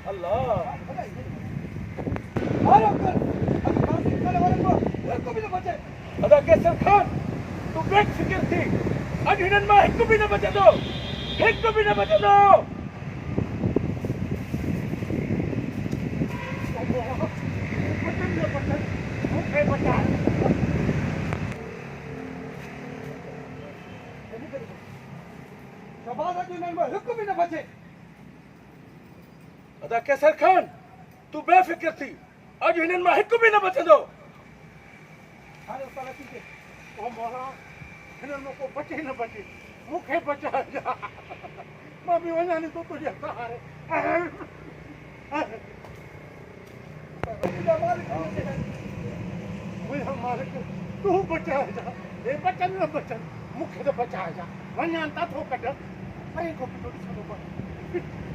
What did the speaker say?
अल्लाह अदा कैसर खान तू बेफिक्र थी अॼु हिननि मां हिकु बि न बचंदो हिकु बि न बचंदो हिकु बि न बचे अदा कैसर खान तू बेफिक्र थी अॼु हिननि मां हिकु बि न बचंदो हाणे तरक़ी ते ओ मौला हिननि मां को बचे न बचे मूंखे बचाइजा मां बि वञा नी थो तुंहिंजे सहारे मुंहिंजा मालिक तूं बचाइजा हे बचनि न बचनि मूंखे त बचाइजा वञा था थो कढ साईं को बि थो ॾिसंदो